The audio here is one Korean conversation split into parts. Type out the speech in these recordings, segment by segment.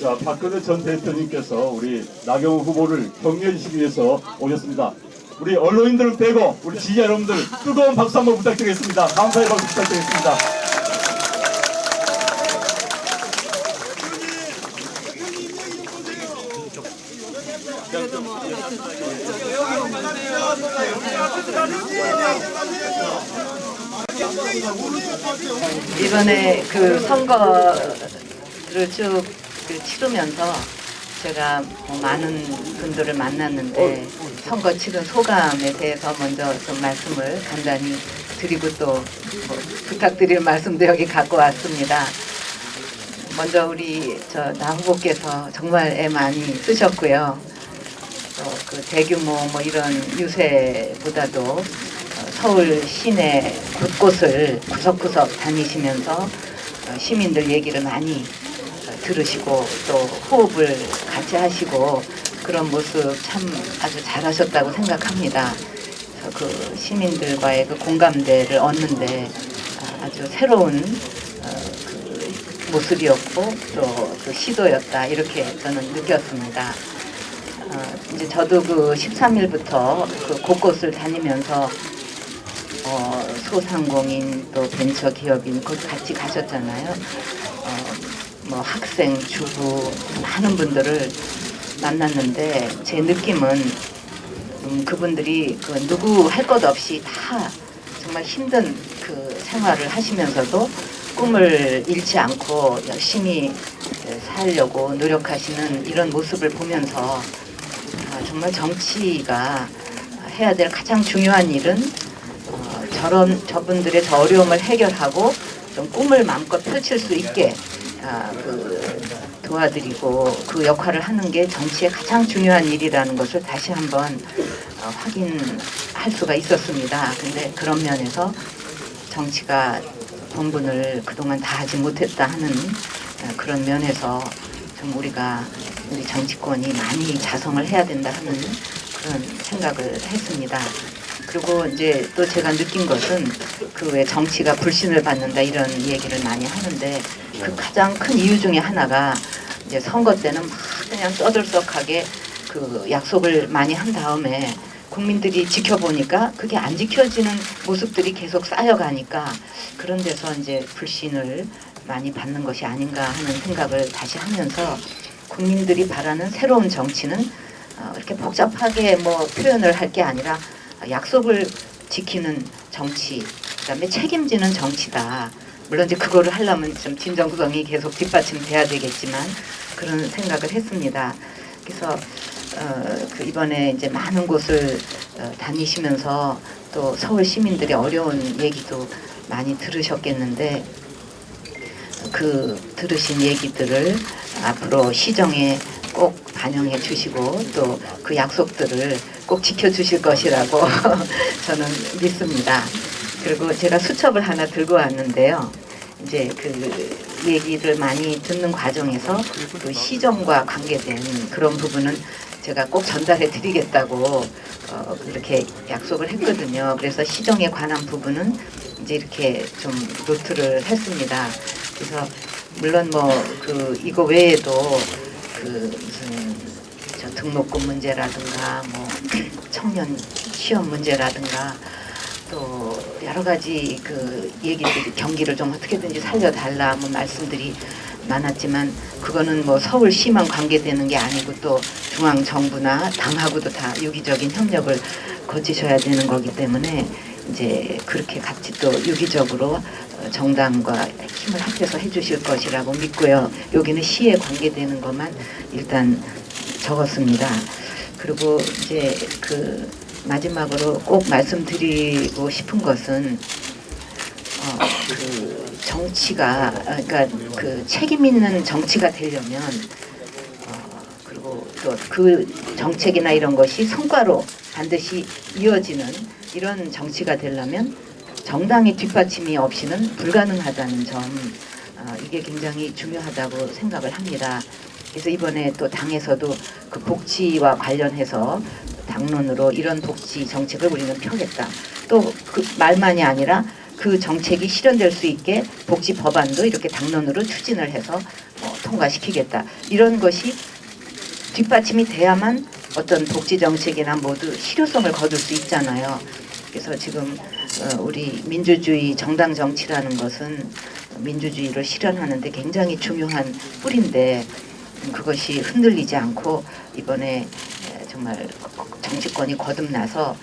자, 박근혜 전 대통령께서 우리 나경원 후보를 격려해 주시기 위해서 오셨습니다. 우리 언론인들을 빼고 우리 지지자 여러분들 뜨거운 박수 한번 부탁드리겠습니다. 감사의 박수 부탁드리겠습니다. 이번에 그 선거를 쭉 치르면서 제가 많은 분들을 만났는데 선거 치른 소감에 대해서 먼저 좀 말씀을 간단히 드리고 또 뭐 부탁드릴 말씀도 여기 갖고 왔습니다. 먼저 우리 나 후보께서 정말 애 많이 쓰셨고요. 그 대규모 뭐 이런 유세보다도 서울 시내 곳곳을 구석구석 다니시면서 시민들 얘기를 많이 들으시고 또 호흡을 같이 하시고 그런 모습 참 아주 잘하셨다고 생각합니다. 그래서 그 시민들과의 그 공감대를 얻는데 아주 새로운 그 모습이었고 또 그 시도였다 이렇게 저는 느꼈습니다. 이제 저도 그 13일부터 그 곳곳을 다니면서 소상공인 또 벤처기업인 거기 같이 가셨잖아요. 뭐 학생, 주부 많은 분들을 만났는데 제 느낌은 그분들이 그 누구 할 것 없이 다 정말 힘든 그 생활을 하시면서도 꿈을 잃지 않고 열심히 살려고 노력하시는 이런 모습을 보면서 정말 정치가 해야 될 가장 중요한 일은 저분들의 저 어려움을 해결하고 좀 꿈을 마음껏 펼칠 수 있게 도와드리고 그 역할을 하는 게 정치의 가장 중요한 일이라는 것을 다시 한번 확인할 수가 있었습니다. 근데 그런 면에서 정치가 본분을 그동안 다 하지 못했다 하는 그런 면에서 좀 우리 정치권이 많이 자성을 해야 된다 하는 그런 생각을 했습니다. 그리고 이제 또 제가 느낀 것은 그 왜 정치가 불신을 받는다 이런 얘기를 많이 하는데 그 가장 큰 이유 중에 하나가 이제 선거 때는 막 그냥 떠들썩하게 그 약속을 많이 한 다음에 국민들이 지켜보니까 그게 안 지켜지는 모습들이 계속 쌓여가니까 그런 데서 이제 불신을 많이 받는 것이 아닌가 하는 생각을 다시 하면서 국민들이 바라는 새로운 정치는 이렇게 복잡하게 뭐 표현을 할 게 아니라 약속을 지키는 정치, 그다음에 책임지는 정치다. 물론 이제 그거를 하려면 좀 진정성이 계속 뒷받침돼야 되겠지만 그런 생각을 했습니다. 그래서 그 이번에 이제 많은 곳을 다니시면서 또 서울 시민들의 어려운 얘기도 많이 들으셨겠는데 그 들으신 얘기들을 앞으로 시정에 꼭 반영해 주시고 또 그 약속들을 꼭 지켜주실 것이라고 저는 믿습니다. 그리고 제가 수첩을 하나 들고 왔는데요. 이제 그 얘기를 많이 듣는 과정에서 그 시정과 관계된 그런 부분은 제가 꼭 전달해 드리겠다고 이렇게 약속을 했거든요. 그래서 시정에 관한 부분은 이제 이렇게 좀 노트를 했습니다. 그래서 물론 뭐 그 이거 외에도 그 무슨 등록금 문제라든가 뭐 청년 취업 문제라든가 또 여러 가지 그 얘기들이 경기를 좀 어떻게든지 살려달라 뭐 말씀들이 많았지만 그거는 뭐 서울시만 관계되는 게 아니고 또 중앙정부나 당하고도 다 유기적인 협력을 거치셔야 되는 거기 때문에 이제 그렇게 같이 또 유기적으로 정당과 힘을 합해서 해주실 것이라고 믿고요. 여기는 시에 관계되는 것만 일단 적었습니다. 그리고 이제 그 마지막으로 꼭 말씀드리고 싶은 것은 그 정치가 그러니까 그 책임 있는 정치가 되려면 그리고 또 그 정책이나 이런 것이 성과로 반드시 이어지는 이런 정치가 되려면 정당의 뒷받침이 없이는 불가능하다는 점 이게 굉장히 중요하다고 생각을 합니다. 그래서 이번에 또 당에서도 그 복지와 관련해서 당론으로 이런 복지 정책을 우리는 펴겠다. 또 그 말만이 아니라 그 정책이 실현될 수 있게 복지 법안도 이렇게 당론으로 추진을 해서 통과시키겠다. 이런 것이 뒷받침이 돼야만 어떤 복지 정책이나 모두 실효성을 거둘 수 있잖아요. 그래서 지금 우리 민주주의 정당 정치라는 것은 민주주의를 실현하는 데 굉장히 중요한 뿌리인데 그것이 흔들리지 않고 이번에 정말 정치권이 거듭나서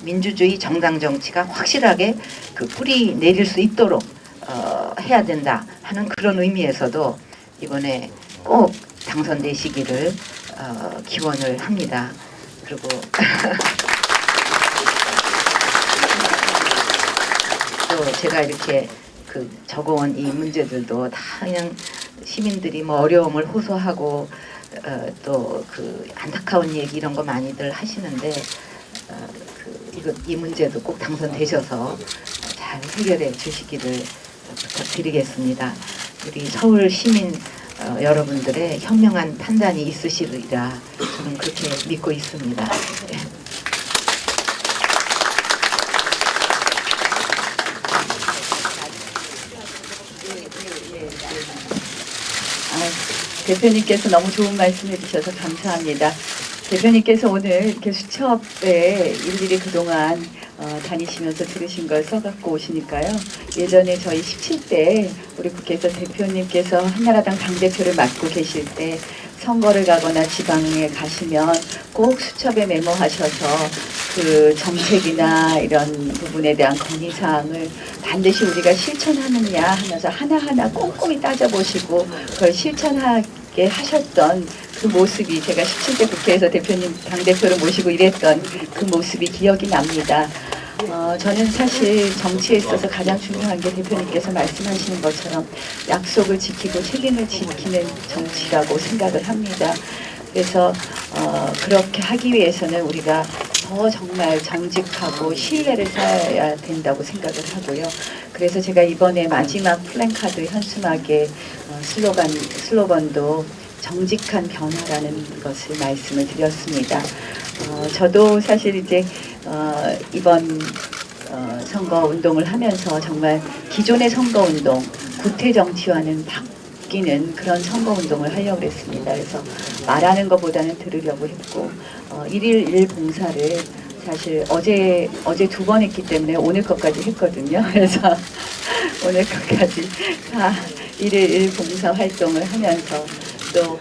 민주주의 정당 정치가 확실하게 그 뿌리 내릴 수 있도록 해야 된다 하는 그런 의미에서도 이번에 꼭 당선되시기를 기원을 합니다. 그리고 또 제가 이렇게 그 적어온 이 문제들도 다 그냥 시민들이 뭐 어려움을 호소하고 또 그 안타까운 얘기 이런 거 많이들 하시는데 이 문제도 꼭 당선되셔서 잘 해결해 주시기를 부탁드리겠습니다. 우리 서울 시민 여러분들의 현명한 판단이 있으시리라 저는 그렇게 믿고 있습니다. 대표님께서 너무 좋은 말씀 해주셔서 감사합니다. 대표님께서 오늘 이렇게 수첩에 일일이 그동안 다니시면서 들으신 걸 써갖고 오시니까요. 예전에 저희 17대 우리 국회에서 대표님께서 한나라당 당대표를 맡고 계실 때 선거를 가거나 지방에 가시면 꼭 수첩에 메모하셔서 그 정책이나 이런 부분에 대한 건의사항을 반드시 우리가 실천하느냐 하면서 하나하나 꼼꼼히 따져보시고 그걸 실천하게 하셨던 그 모습이 제가 17대 국회에서 대표님 당대표를 모시고 일했던 그 모습이 기억이 납니다. 저는 사실 정치에 있어서 가장 중요한 게 대표님께서 말씀하시는 것처럼 약속을 지키고 책임을 지키는 정치라고 생각을 합니다. 그래서 그렇게 하기 위해서는 우리가 더 정말 정직하고 신뢰를 쌓아야 된다고 생각을 하고요. 그래서 제가 이번에 마지막 플랜카드 현수막의 슬로건도 정직한 변화라는 것을 말씀을 드렸습니다. 저도 사실 이제 이번 선거 운동을 하면서 정말 기존의 선거 운동, 구태 정치와는 바뀌는 그런 선거 운동을 하려고 했습니다. 그래서 말하는 것보다는 들으려고 했고 1일 1봉사를 사실 어제 2번 했기 때문에 오늘 것까지 했거든요. 그래서 오늘 것까지 다 1일 1봉사 활동을 하면서 또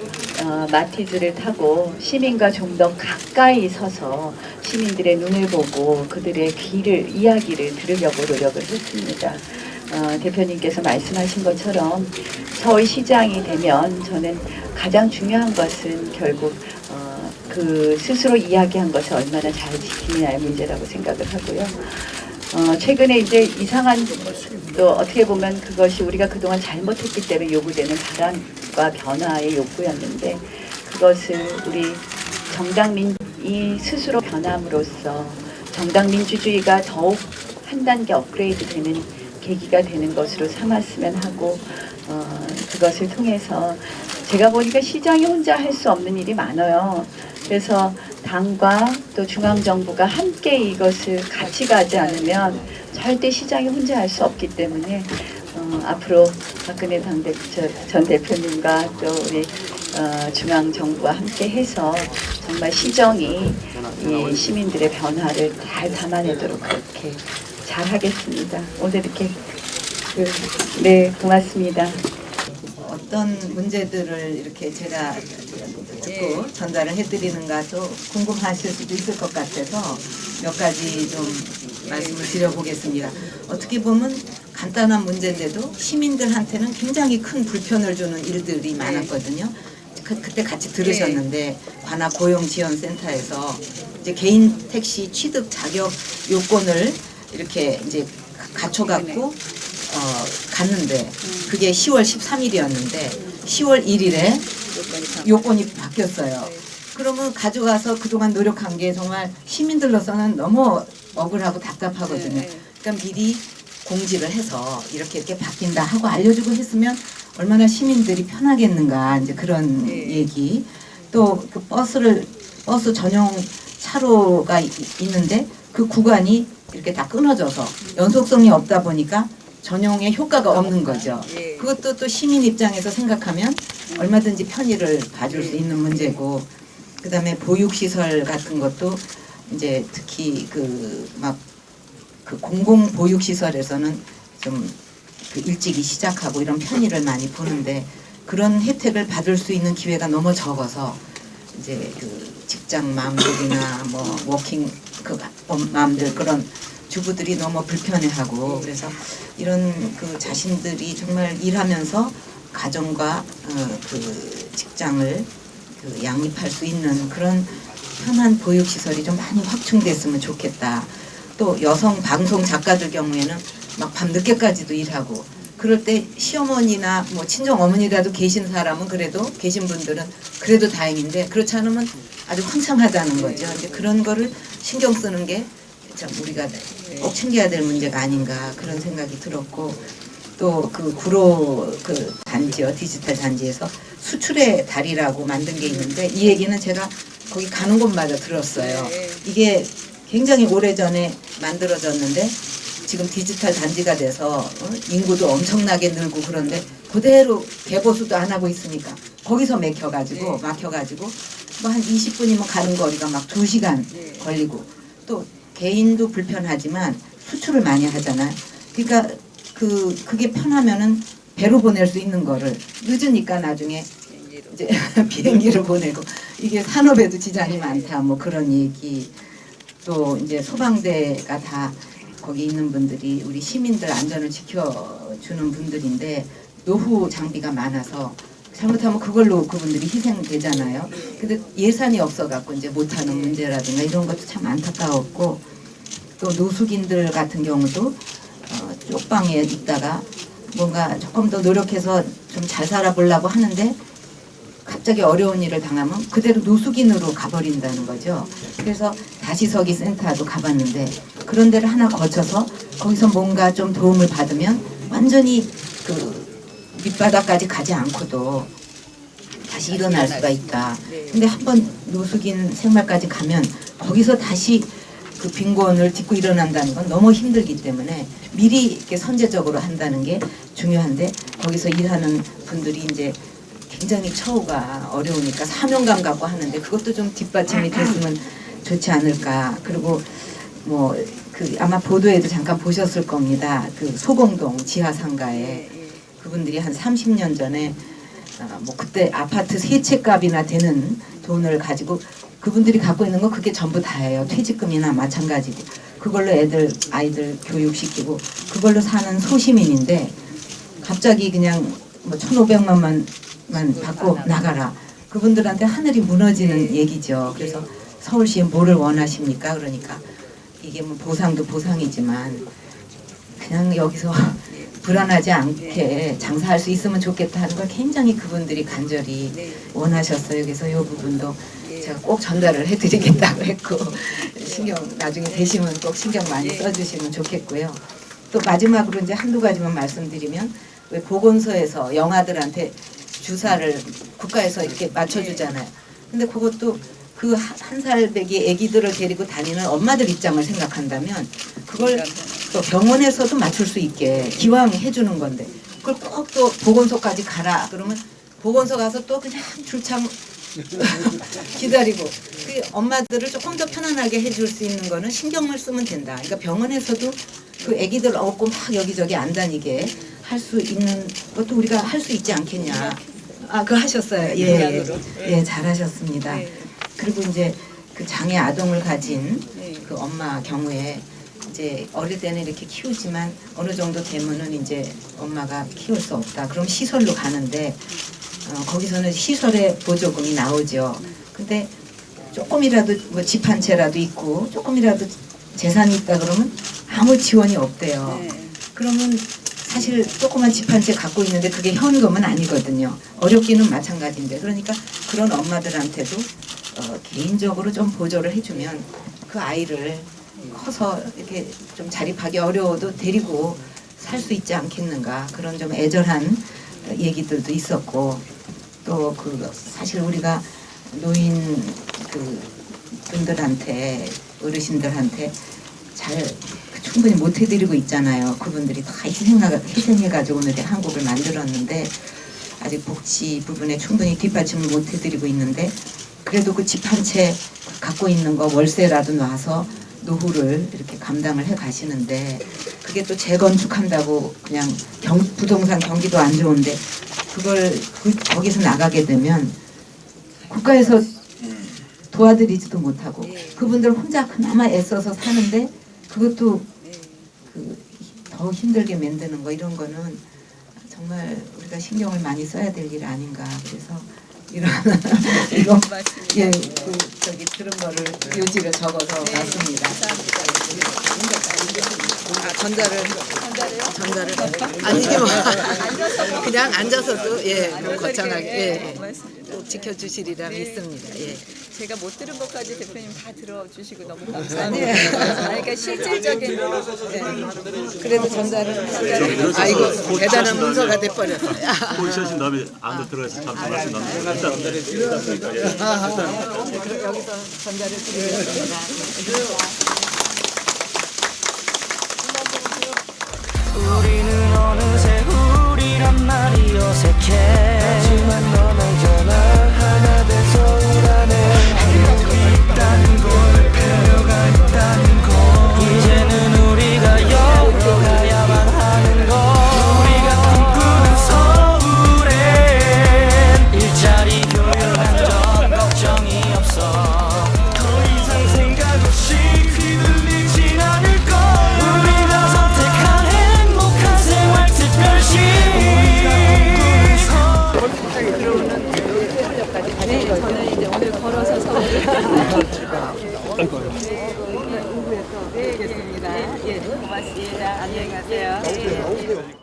마티즈를 타고 시민과 좀 더 가까이 서서 시민들의 눈을 보고 그들의 이야기를 들으려고 노력을 했습니다. 대표님께서 말씀하신 것처럼 서울시장이 되면 저는 가장 중요한 것은 결국 그 스스로 이야기한 것을 얼마나 잘 지키느냐의 문제라고 생각을 하고요. 최근에 이제 이상한 또 어떻게 보면 그것이 우리가 그동안 잘못했기 때문에 요구되는 바람과 변화의 욕구였는데 그것을 우리 정당민이 스스로 변함으로써 정당민주주의가 더욱 한 단계 업그레이드 되는 계기가 되는 것으로 삼았으면 하고 그것을 통해서 제가 보니까 시장이 혼자 할 수 없는 일이 많아요. 그래서 당과 또 중앙정부가 함께 이것을 같이 가지 않으면 절대 시장이 혼자 할 수 없기 때문에 앞으로 박근혜 전 대표님과 또 우리 중앙정부와 함께 해서 정말 시정이 이 시민들의 변화를 잘 담아내도록 그렇게 잘 하겠습니다. 오늘 이렇게 네, 고맙습니다. 어떤 문제들을 이렇게 제가 듣고 전달을 해드리는가도 궁금하실 수도 있을 것 같아서 몇 가지 좀 말씀을 드려보겠습니다. 어떻게 보면 간단한 문제인데도 시민들한테는 굉장히 큰 불편을 주는 일들이 많았거든요. 그때 같이 들으셨는데 관악 고용지원센터에서 이제 개인 택시 취득 자격 요건을 이렇게 이제 갖춰갖고 갔는데 그게 10월 13일이었는데 10월 1일에 요건이 바뀌었어요. 그러면 가져가서 그동안 노력한 게 정말 시민들로서는 너무 억울하고 답답하거든요. 그러니까 미리 공지를 해서 이렇게 바뀐다 하고 알려주고 했으면 얼마나 시민들이 편하겠는가 이제 그런 얘기. 또 그 버스 전용 차로가 있는데 그 구간이 이렇게 다 끊어져서 연속성이 없다 보니까 전용의 효과가 없는 거죠. 그것도 또 시민 입장에서 생각하면 얼마든지 편의를 봐줄 수 있는 문제고, 그다음에 보육시설 같은 것도 이제 특히 그 공공 보육시설에서는 좀 그 일찍이 시작하고 이런 편의를 많이 보는데 그런 혜택을 받을 수 있는 기회가 너무 적어서 이제 그 직장 맘들이나 뭐 워킹 그 맘들 그런 주부들이 너무 불편해하고, 그래서 이런 그 자신들이 정말 일하면서 가정과 그 직장을 그 양립할 수 있는 그런 편한 보육시설이 좀 많이 확충됐으면 좋겠다. 또 여성 방송 작가들 경우에는 막 밤 늦게까지도 일하고, 그럴 때 시어머니나 뭐 친정 어머니라도 계신 사람은 그래도 계신 분들은 그래도 다행인데, 그렇지 않으면 아주 황창하다는 거죠. 이제 그런 거를 신경 쓰는 게 참 우리가 꼭 챙겨야 될 문제가 아닌가 그런 생각이 들었고, 또 그 구로 그 단지요, 디지털 단지에서 수출의 달이라고 만든 게 있는데 이 얘기는 제가 거기 가는 곳마다 들었어요. 이게 굉장히 오래전에 만들어졌는데 지금 디지털 단지가 돼서 인구도 엄청나게 늘고 그런데 그대로 개보수도 안 하고 있으니까 거기서 막혀가지고 뭐 한 20분이면 가는 거리가 막 2시간 걸리고, 또 개인도 불편하지만 수출을 많이 하잖아요. 그러니까 그게 편하면은 배로 보낼 수 있는 거를 늦으니까 나중에 이제 비행기로 보내고, 이게 산업에도 지장이 많다 뭐 그런 얘기. 또 이제 소방대가 다 거기 있는 분들이 우리 시민들 안전을 지켜주는 분들인데 노후 장비가 많아서 잘못하면 그걸로 그분들이 희생되잖아요. 근데 예산이 없어갖고 이제 못하는 문제라든가 이런 것도 참 안타까웠고, 또 노숙인들 같은 경우도 쪽방에 있다가 뭔가 조금 더 노력해서 좀 잘 살아보려고 하는데 갑자기 어려운 일을 당하면 그대로 노숙인으로 가버린다는 거죠. 그래서 다시서기 센터도 가봤는데 그런 데를 하나 거쳐서 거기서 뭔가 좀 도움을 받으면 완전히 그 밑바닥까지 가지 않고도 다시 일어날 수가 있다. 근데 한번 노숙인 생활까지 가면 거기서 다시 그 빈곤을 딛고 일어난다는 건 너무 힘들기 때문에 미리 이렇게 선제적으로 한다는 게 중요한데, 거기서 일하는 분들이 이제 굉장히 처우가 어려우니까 사명감 갖고 하는데 그것도 좀 뒷받침이 됐으면 좋지 않을까. 그리고 뭐 그 아마 보도에도 잠깐 보셨을 겁니다. 그 소공동 지하상가에 그분들이 한 30년 전에 뭐 그때 아파트 세 채 값이나 되는 돈을 가지고 그분들이 갖고 있는 거 그게 전부 다예요. 퇴직금이나 마찬가지고 그걸로 아이들 교육시키고 그걸로 사는 소시민인데 갑자기 그냥 뭐 1,500만만 받고 나가라. 그분들한테 하늘이 무너지는 얘기죠. 그래서 서울시에 뭐를 원하십니까? 그러니까 이게 뭐 보상도 보상이지만 그냥 여기서 불안하지 않게 장사할 수 있으면 좋겠다 하는 걸 굉장히 그분들이 간절히 원하셨어요. 그래서 이 부분도 제가 꼭 전달을 해드리겠다고 했고, 신경 나중에 되시면 꼭 신경 많이 써주시면 좋겠고요. 또 마지막으로 이제 한두 가지만 말씀드리면, 왜 보건소에서 영아들한테 주사를 국가에서 이렇게 맞춰주잖아요. 근데 그것도 그 한 살 배기 아기들을 데리고 다니는 엄마들 입장을 생각한다면 그걸 또 병원에서도 맞출 수 있게 기왕 해주는 건데 그걸 꼭 또 보건소까지 가라 그러면 보건소 가서 또 그냥 줄창 기다리고, 그 엄마들을 조금 더 편안하게 해줄 수 있는 거는 신경을 쓰면 된다. 그러니까 병원에서도 그 아기들 업고 막 여기저기 안 다니게 할 수 있는 것도 우리가 할 수 있지 않겠냐. 아, 그거 하셨어요. 예, 예, 잘하셨습니다. 그리고 이제 그 장애 아동을 가진 그 엄마 경우에 이제 어릴 때는 이렇게 키우지만 어느 정도 되면은 이제 엄마가 키울 수 없다. 그럼 시설로 가는데 거기서는 시설에 보조금이 나오죠. 근데 조금이라도 뭐 집 한 채라도 있고 조금이라도 재산이 있다 그러면 아무 지원이 없대요. 그러면 사실 조그만 집 한 채 갖고 있는데 그게 현금은 아니거든요. 어렵기는 마찬가지인데, 그러니까 그런 엄마들한테도 개인적으로 좀 보조를 해주면 그 아이를 커서 이렇게 좀 자립하기 어려워도 데리고 살 수 있지 않겠는가, 그런 좀 애절한 얘기들도 있었고, 또 그 사실 우리가 노인 그 분들한테 어르신들한테 잘 충분히 못 해드리고 있잖아요. 그분들이 다 희생해가지고 오늘 한국을 만들었는데 아직 복지 부분에 충분히 뒷받침을 못 해드리고 있는데 그래도 그 집 한 채 갖고 있는 거 월세라도 놔서 노후를 이렇게 감당을 해 가시는데 그게 또 재건축한다고 그냥 부동산 경기도 안 좋은데 그걸 거기서 나가게 되면 국가에서 도와드리지도 못하고 그분들 혼자 그나마 애써서 사는데 그것도 더 힘들게 만드는 거 이런 거는 정말 우리가 신경을 많이 써야 될 일 아닌가. 그래서 이런 이거 예, 저기 들은 거를 요지를 적어서 봤습니다. 전달을 아니지 뭐 그냥 앉아서도 예 거창하게 예, 꼭 지켜주시리라 믿습니다. 예. 제가 못 들은 것까지 대표님 다 들어주시고 너무 감사합니다. 그러니까 실질적인 그래도 전달을 아이고 대단한 문서가 돼버렸어요. 보이시신 다음에 안으로 들어가서 잠시 말씀 나누고 여기서 전달을 드리겠습니다. 우리는